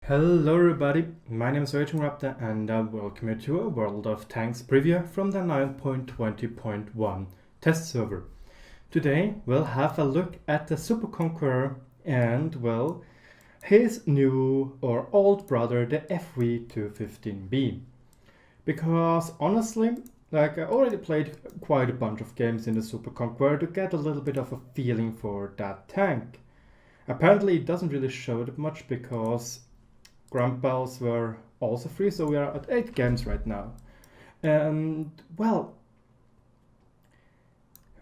Hello everybody, my name is RagingRaptor and I welcome you to a World of Tanks preview from the 9.20.1 test server. Today we'll have a look at the Super Conqueror and, well, his new or old brother, the FV215B. Because honestly, I already played quite a bunch of games in the Super Conqueror to get a little bit of a feeling for that tank. Apparently it doesn't really show that much because grunt bells were also free, so we are at 8 games right now. And, well,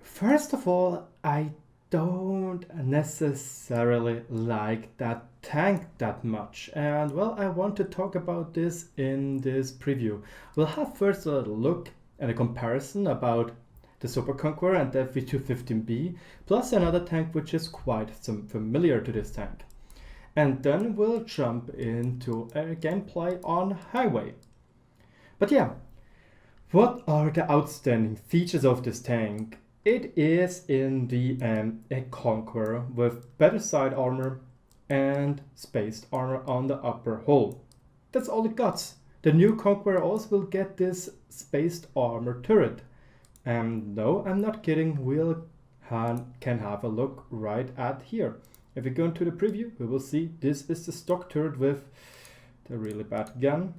first of all, I don't necessarily like that tank that much. And, well, I want to talk about this in this preview. We'll have first a little look and a comparison about the Super Conqueror and the FV215B, plus another tank which is quite familiar to this tank. And then we'll jump into a gameplay on Highway. But yeah, what are the outstanding features of this tank? It is in the end a Conqueror with better side armor and spaced armor on the upper hull. That's all it got. The new Conqueror also will get this spaced armor turret. And no, I'm not kidding, we'll can have a look right at here. If we go into the preview, we will see this is the stock turret with the really bad gun.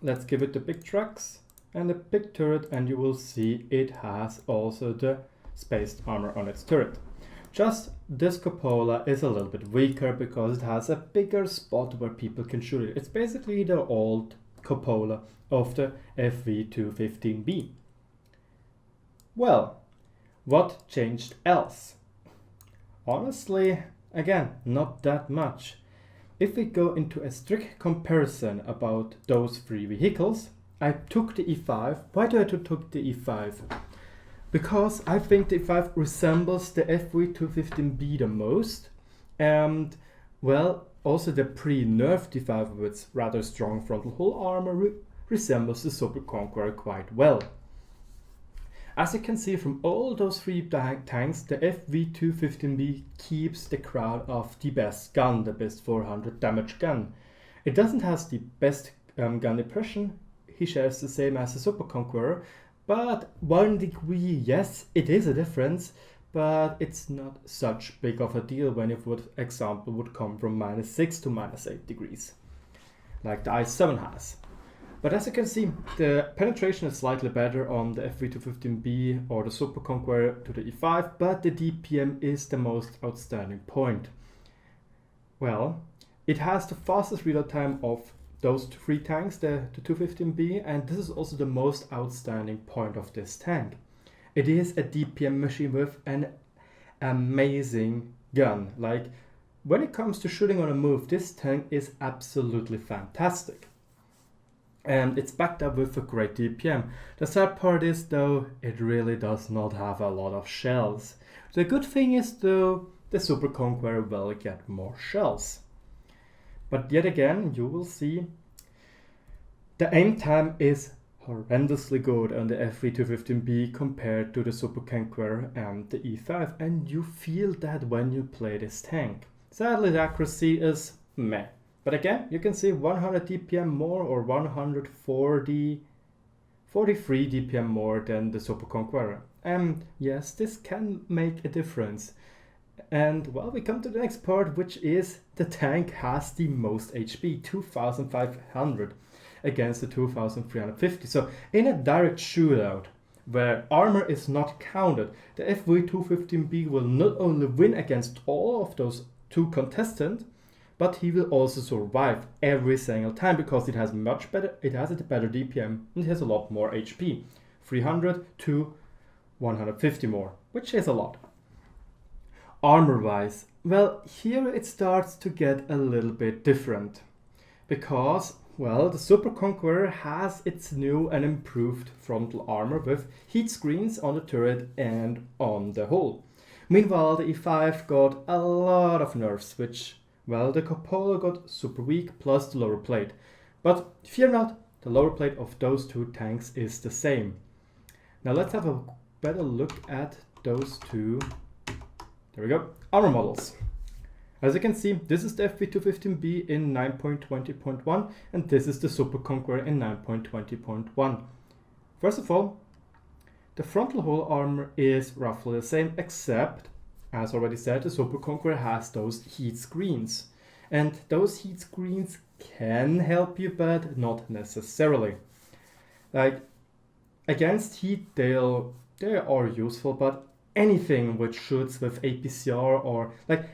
Let's give it the big tracks and the big turret, and you will see it has also the spaced armor on its turret. Just this cupola is a little bit weaker because it has a bigger spot where people can shoot it. It's basically the old cupola of the FV215B. Well, what changed else? Honestly, again, not that much. If we go into a strict comparison about those three vehicles, I took the E5. Why do I took the E5? Because I think the E5 resembles the FV215B the most, and, well, also the pre-nerfed E5 with its rather strong frontal hull armor resembles the Super Conqueror quite well. As you can see from all those three tanks, the FV215B keeps the crown of the best gun, the best 400 damage gun. It doesn't have the best gun depression, he shares the same as the Super Conqueror, but 1 degree, yes, it is a difference, but it's not such big of a deal when it would, example, would come from -6 to -8 degrees, like the i7 has. But as you can see, the penetration is slightly better on the FV215B or the Super Conqueror to the E5, but the DPM is the most outstanding point. Well, it has the fastest reload time of those three tanks, the 215B, and this is also the most outstanding point of this tank. It is a DPM machine with an amazing gun. Like, when it comes to shooting on a move, this tank is absolutely fantastic. And it's backed up with a great DPM. The sad part is, though, it really does not have a lot of shells. The good thing is, though, the Super Conqueror will get more shells. But yet again, you will see the aim time is horrendously good on the FV215B compared to the Super Conqueror and the E5, and you feel that when you play this tank. Sadly, the accuracy is meh. But again, you can see 100 DPM more or 143 DPM more than the Super Conqueror. And yes, this can make a difference. And, well, we come to the next part, which is the tank has the most HP, 2500 against the 2350. So in a direct shootout where armor is not counted, the FV215B will not only win against all of those two contestants, but he will also survive every single time because it has much better, it has a better DPM and it has a lot more HP, 300 to 150 more, which is a lot. Armor wise, well, here it starts to get a little bit different because, well, the Super Conqueror has its new and improved frontal armor with heat screens on the turret and on the hull. Meanwhile, the E5 got a lot of nerfs, which, well, the cupola got super weak plus the lower plate. But fear not, the lower plate of those two tanks is the same. Now let's have a better look at those two, there we go, armor models. As you can see, this is the FV215B in 9.20.1 and this is the Super Conqueror in 9.20.1. First of all, the frontal hull armor is roughly the same, except, as already said, the Super Conqueror has those heat screens. And those heat screens can help you, but not necessarily. Like, against heat, they are useful, but anything which shoots with APCR or like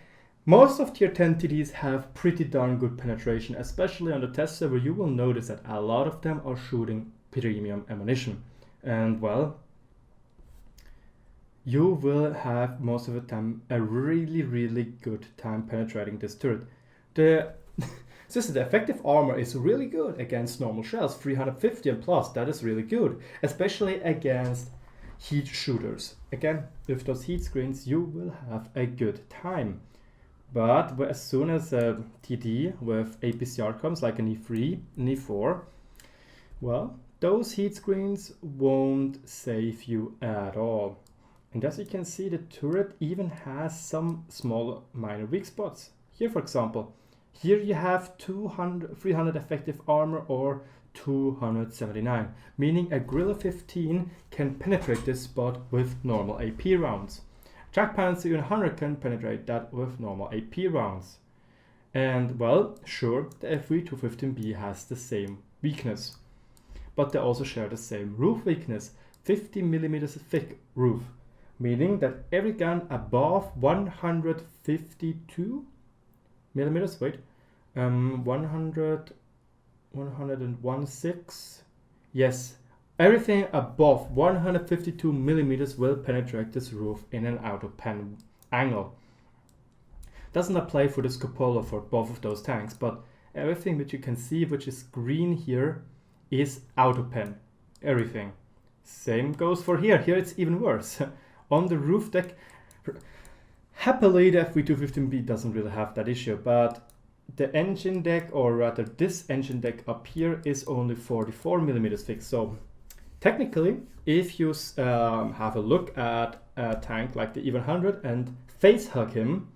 most of tier 10 TDs have pretty darn good penetration, especially on the test server. You will notice that a lot of them are shooting premium ammunition. And well, you will have most of the time a really good time penetrating this turret. The effective armor is really good against normal shells, 350 and plus. That is really good, especially against heat shooters. Again, with those heat screens, you will have a good time. But as soon as a TD with APCR comes, like an E3, an E4, well, those heat screens won't save you at all. And as you can see, the turret even has some small minor weak spots. Here, for example, here you have 300 effective armor or 279, meaning a Gorilla 15 can penetrate this spot with normal AP rounds. Jack Panzer 100 can penetrate that with normal AP rounds. And well, sure, the FV215B has the same weakness, but they also share the same roof weakness, 50mm thick roof, meaning that every gun above 152 millimeters, 101.6, yes, everything above 152 millimeters will penetrate this roof in an out of pen angle. Doesn't apply for the Scopola for both of those tanks, but everything that you can see which is green here is out of pen. Everything. Same goes for here. Here it's even worse. On the roof deck, happily the FV215B doesn't really have that issue, but the engine deck, or rather this engine deck up here, is only 44mm thick. So technically, if you have a look at a tank like the E100 and face hug him,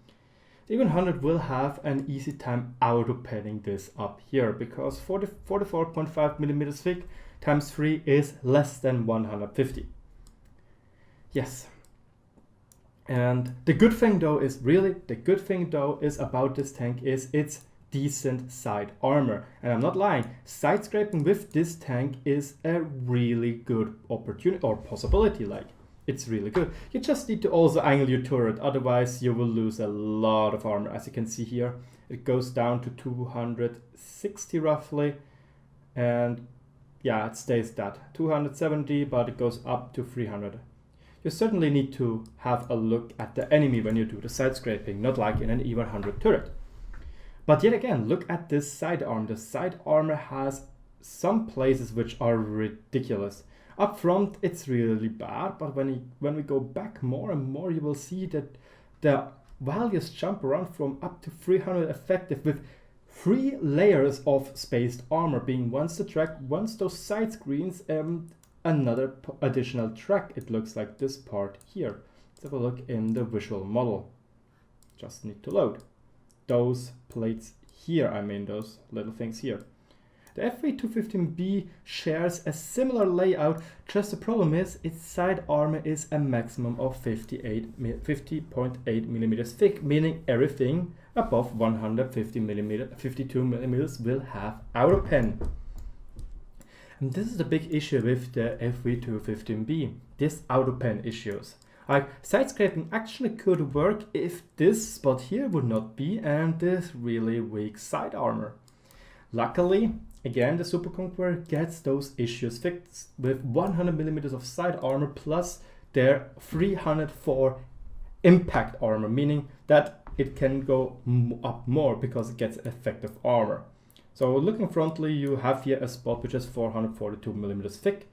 the E100 will have an easy time auto-penning this up here, because 44.5mm thick times 3 is less than 150. Yes. And the good thing though is about this tank is its decent side armor. And I'm not lying, side scraping with this tank is a really good opportunity or possibility. Like, it's really good. You just need to also angle your turret, otherwise you will lose a lot of armor. As you can see here, it goes down to 260 roughly, and yeah, it stays that 270, but it goes up to 300. You certainly need to have a look at the enemy when you do the side scraping, not like in an E100 turret. But yet again, look at this side arm. The side armor has some places which are ridiculous. Up front, it's really bad, but when we go back more and more, you will see that the values jump around from up to 300 effective with 3 layers of spaced armor, being once the track, once those side screens, another additional track. It looks like this part here. Let's have a look in the visual model. Just need to load. Those plates here, I mean those little things here. The FV215B shares a similar layout, just the problem is its side armor is a maximum of 50.8mm thick, meaning everything above 152mm will have auto pen. And this is the big issue with the FV215B, this auto pen issues. Like, side scraping actually could work if this spot here would not be and this really weak side armor. Luckily, again, the Super Conqueror gets those issues fixed with 100mm of side armor plus their 304 impact armor, meaning that it can go up more because it gets effective armor. So looking frontally, you have here a spot which is 442mm thick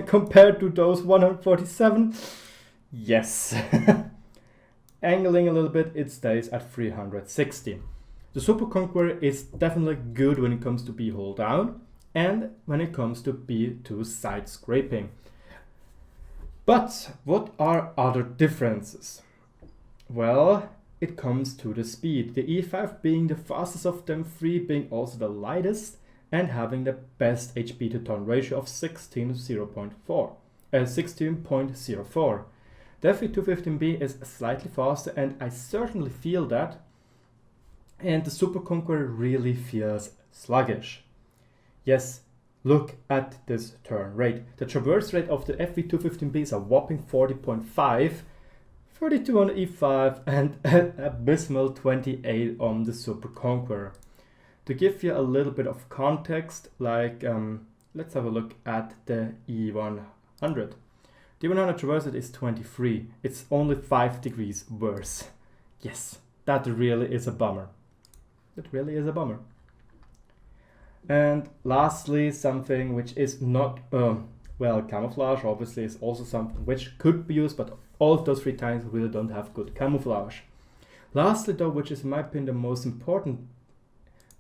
compared to those 147. Yes. Angling a little bit, it stays at 360. The Super Conqueror is definitely good when it comes to B-hole down and when it comes to B2 side scraping. But what are other differences? Well, it comes to the speed. The E5 being the fastest of them three, being also the lightest, and having the best HP to ton ratio of 16.04. The FV215B is slightly faster, and I certainly feel that. And the Super Conqueror really feels sluggish. Yes, look at this turn rate. The traverse rate of the FV215B is a whopping 40.5, 32 on the E5, and an abysmal 28 on the Super Conqueror. To give you a little bit of context, like let's have a look at the E100. The E100 traverse rate is 23. It's only 5 degrees worse. Yes, that really is a bummer. It really is a bummer. And lastly, something which is not, well, camouflage obviously is also something which could be used, but all of those three tanks really don't have good camouflage. Lastly though, which is in my opinion the most important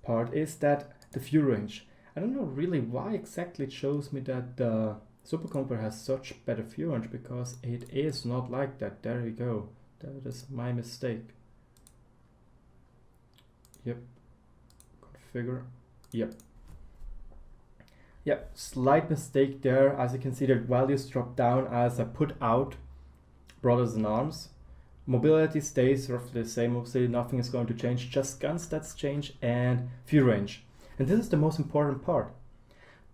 part, is that the view range. I don't know really why exactly it shows me that the Super Conqueror has such better view range, because it is not like that. There we go. That is my mistake. Yep. Configure. Yep. Yep, slight mistake there. As you can see, the values drop down as I put out Brothers in Arms. Mobility stays roughly the same, obviously nothing is going to change, just gun stats change and view range. And this is the most important part.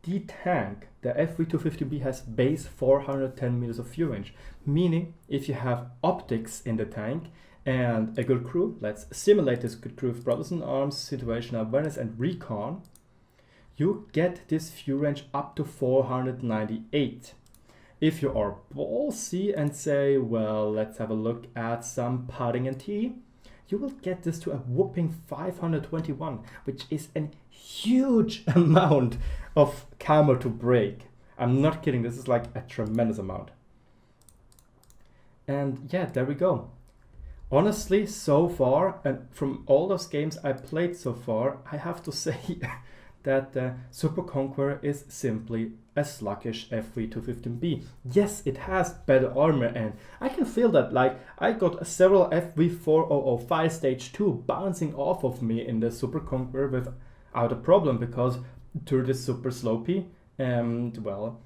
The tank, the FV250B, has base 410 meters of view range, meaning if you have optics in the tank and a good crew, let's simulate this good crew of Brothers in Arms, situational awareness and recon, you get this view range up to 498. If you are ballsy and say, well, let's have a look at some putting and tee, you will get this to a whopping 521, which is a huge amount of camo to break. I'm not kidding, this is like a tremendous amount. And yeah, there we go. Honestly, so far, and from all those games I played so far, I have to say that the Super Conqueror is simply a sluggish FV215B. Yes, it has better armor, and I can feel that. Like, I got several FV4005 stage 2 bouncing off of me in the Super Conqueror without a problem, because through this super slopey, and well,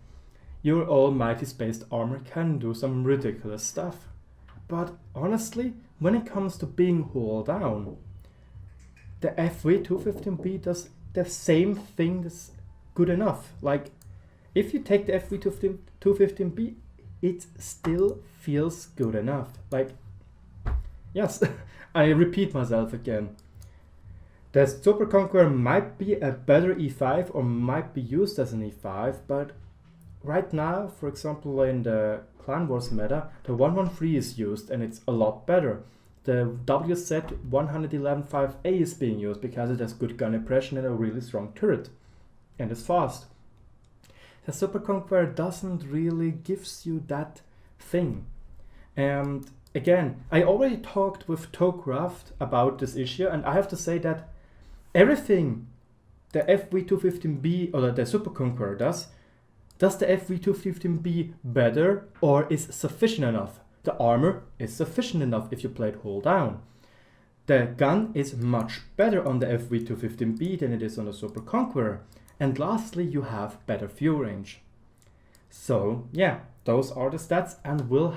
your almighty spaced armor can do some ridiculous stuff. But honestly, when it comes to being hull down, the FV215B does the same thing that's good enough. Like, if you take the FV215B, it still feels good enough. Like, yes, I repeat myself again. The Super Conqueror might be a better E5 or might be used as an E5, but right now, for example, in the Clan Wars meta, the 113 is used and it's a lot better. The WZ-111.5A is being used because it has good gun impression and a really strong turret. And it's fast. The Super Conqueror doesn't really gives you that thing. And again, I already talked with Towcraft about this issue, and I have to say that everything the FV215B or the Super Conqueror does the FV215B better or is sufficient enough? The armor is sufficient enough if you play it hull down. The gun is much better on the FV215B than it is on the Super Conqueror. And lastly, you have better view range. So yeah, those are the stats, and we'll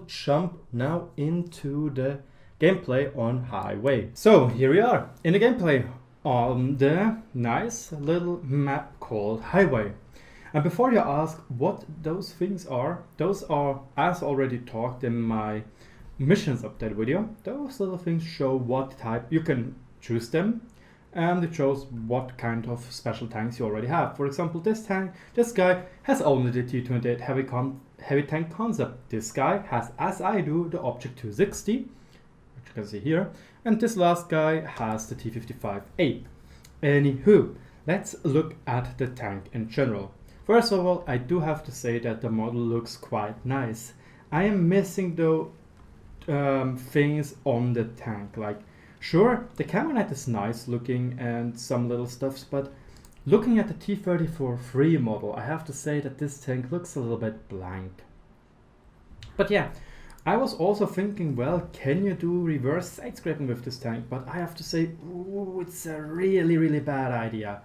jump now into the gameplay on Highway. So here we are in the gameplay on the nice little map called Highway. And before you ask what those things are, those are, as already talked in my missions update video, those little things show what type you can choose them, and it shows what kind of special tanks you already have. For example, this guy has only the T28 heavy tank concept. This guy has, as I do, the Object 260, which you can see here, and this last guy has the T55A. Anywho, let's look at the tank in general. First of all, I do have to say that the model looks quite nice. I am missing though things on the tank. Like, sure, the Camonite is nice looking and some little stuffs, but looking at the T-34-3 model, I have to say that this tank looks a little bit blank. But yeah, I was also thinking, well, can you do reverse side scraping with this tank? But I have to say, ooh, it's a really bad idea.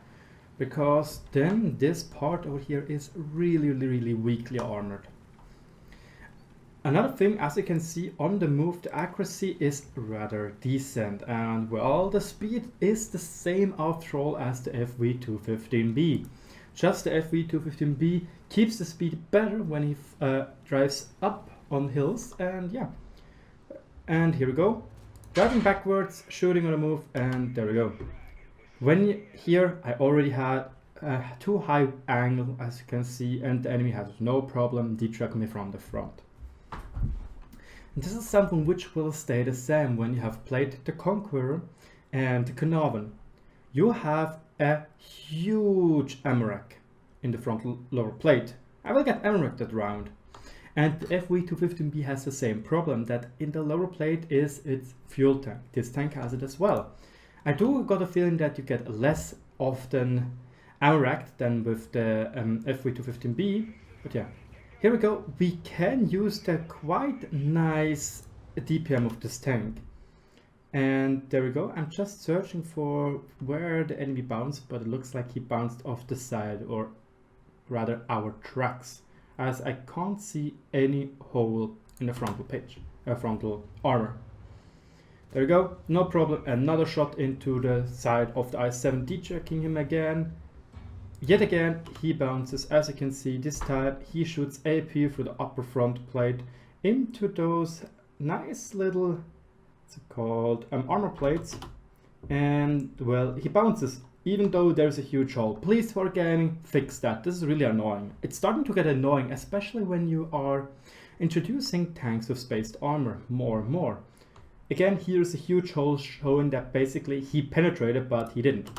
Because then this part over here is really weakly armored. Another thing, as you can see on the move, the accuracy is rather decent, and well, the speed is the same after all as the FV215B. Just the FV215B keeps the speed better when he drives up on hills, and yeah. And here we go, driving backwards, shooting on a move, and there we go. Here I already had too high angle, as you can see, and the enemy has no problem detracking me from the front. And this is something which will stay the same when you have played the Conqueror and the Carnarvon. You have a huge ammo rack in the front lower plate. I will get ammo racked that round. And the FV215B has the same problem, that in the lower plate is its fuel tank. This tank has it as well. I do got a feeling that you get less often ammo racked than with the FV215B, but yeah. Here we go, we can use the quite nice DPM of this tank. And there we go, I'm just searching for where the enemy bounced, but it looks like he bounced off the side, or rather our tracks, as I can't see any hole in the frontal frontal armor. There we go, no problem, another shot into the side of the I-7, de-tracking him again. Yet again, he bounces, as you can see. This time he shoots AP through the upper front plate into those nice little, what's it called, armor plates. And well, he bounces, even though there's a huge hole. Please, for gaming, fix that. This is really annoying. It's starting to get annoying, especially when you are introducing tanks with spaced armor more and more. Again, here's a huge hole showing that basically he penetrated, but he didn't.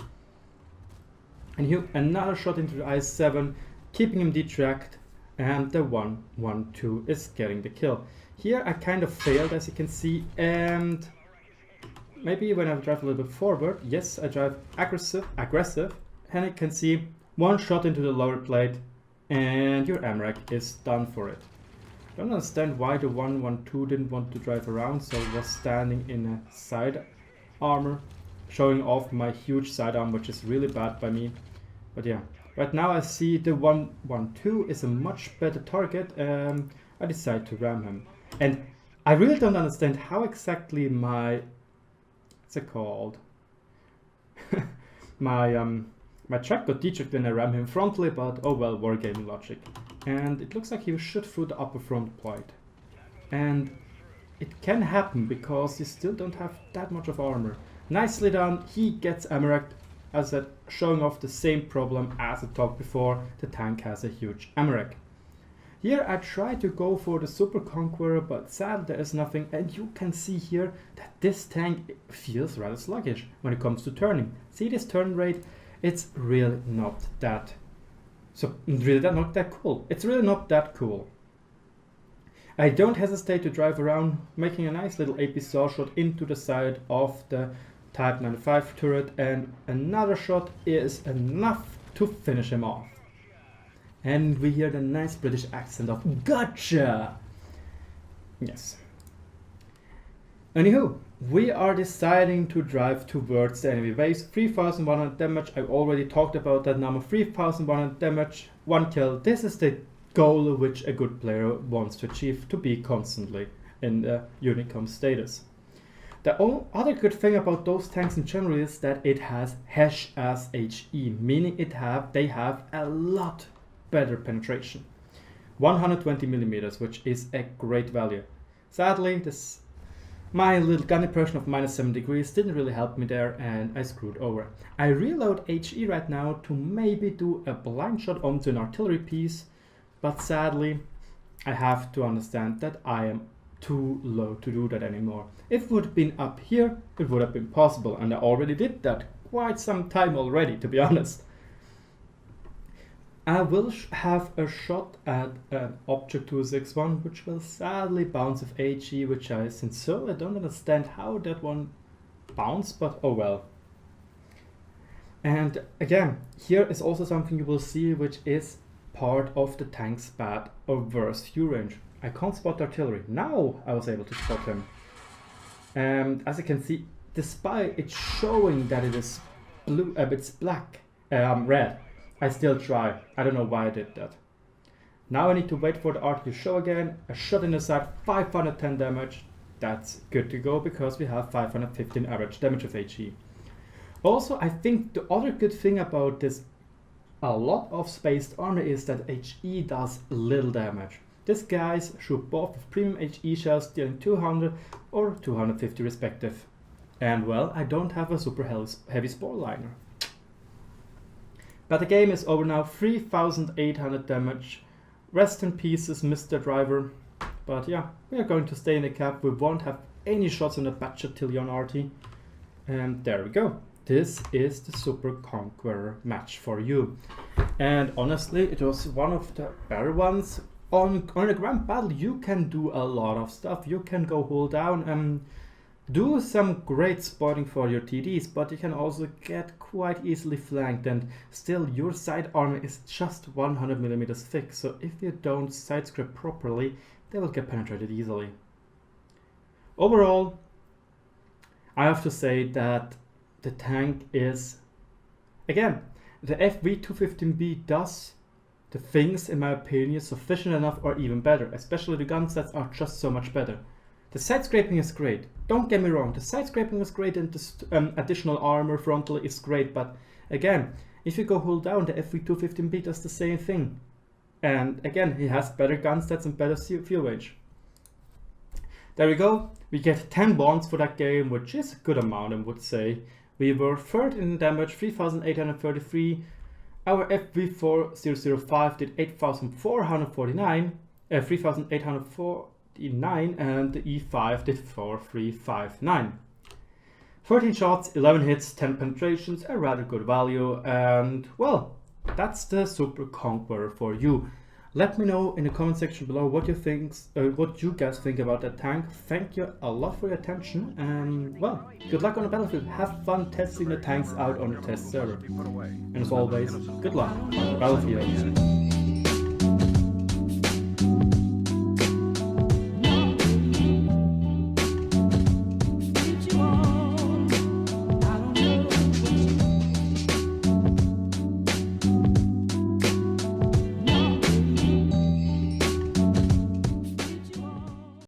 And here another shot into the I-7, keeping him detracked, and the 1-1-2 is getting the kill. Here I kind of failed, as you can see, and maybe when I drive a little bit forward, yes, I drive aggressive, and you can see one shot into the lower plate, and your AMRAC is done for it. I don't understand why the 1-1-2 didn't want to drive around, so I was standing in a side armor, showing off my huge sidearm, which is really bad by me. But yeah, right now I see the 1-1-2 is a much better target. I decide to ram him. And I really don't understand how exactly my, what's it called? my track got detracked when I ram him frontally, but oh well, wargaming logic. And it looks like he was shot through the upper front plate. And it can happen because you still don't have that much of armor. Nicely done, he gets AMRAC, as I said, showing off the same problem as I talked before, the tank has a huge AMRAC. Here I try to go for the Super Conqueror, but sadly there is nothing, and you can see here that this tank feels rather sluggish when it comes to turning. See this turn rate? It's really not that cool. It's really not that cool. I don't hesitate to drive around, making a nice little AP saw shot into the side of the Type 95 turret, and another shot is enough to finish him off. And we hear the nice British accent of gotcha! Yes. Anywho, we are deciding to drive towards the enemy base. 3100 damage, I already talked about that number. 3100 damage, 1 kill. This is the goal which a good player wants to achieve, to be constantly in the Unicom status. The other good thing about those tanks in general is that it has hash as HE, meaning they have a lot better penetration. 120 millimeters, which is a great value. Sadly, my little gun impression of -7 degrees didn't really help me there, and I screwed over. I reload HE right now to maybe do a blind shot onto an artillery piece, but sadly, I have to understand that I am too low to do that anymore. If it would have been up here, it would have been possible, and I already did that quite some time already, to be honest. I will have a shot at an Object 261, which will sadly bounce with HE, which I sincerely don't understand how that one bounced, but oh well. And again, here is also something you will see, which is part of the tank's bad or worse view range. I can't spot artillery. Now I was able to spot him. And as you can see, despite it showing that it is blue, it's black, red, I still try. I don't know why I did that. Now I need to wait for the art to show again. A shot in the side, 510 damage. That's good to go because we have 515 average damage of HE. Also, I think the other good thing about this a lot of spaced armor is that HE does little damage. These guys shoot both with premium HE shells dealing 200 or 250 respective. And well, I don't have a super heavy spore liner. But the game is over now, 3800 damage. Rest in pieces, Mr. Driver. But yeah, we are going to stay in the cap. We won't have any shots on the Bacchatillion arty. And there we go. This is the Super Conqueror match for you. And honestly, it was one of the better ones. On a grand battle, you can do a lot of stuff. You can go hold down and do some great spotting for your TDs, but you can also get quite easily flanked, and still your side armor is just 100mm thick, so if you don't side script properly, they will get penetrated easily. Overall, I have to say that the tank is, again, the FV215B does the things, in my opinion, sufficient enough or even better, especially the gun sets are just so much better. The side scraping is great, don't get me wrong, the side scraping is great and the additional armor frontally is great, but again, if you go hold down, the FV215B does the same thing. And again, he has better gun stats and better fuel range. There we go, we get 10 bonds for that game, which is a good amount I would say. We were third in damage, 3833. Our FV4005 did 8449, 3849, and the E5 did 4359. 13 shots, 11 hits, 10 penetrations, a rather good value, and well, that's the Super Conqueror for you. Let me know in the comment section below what you guys think about that tank. Thank you a lot for your attention, and well, good luck on the battlefield. Have fun testing the tanks out on the test server. And as always, good luck on the battlefield.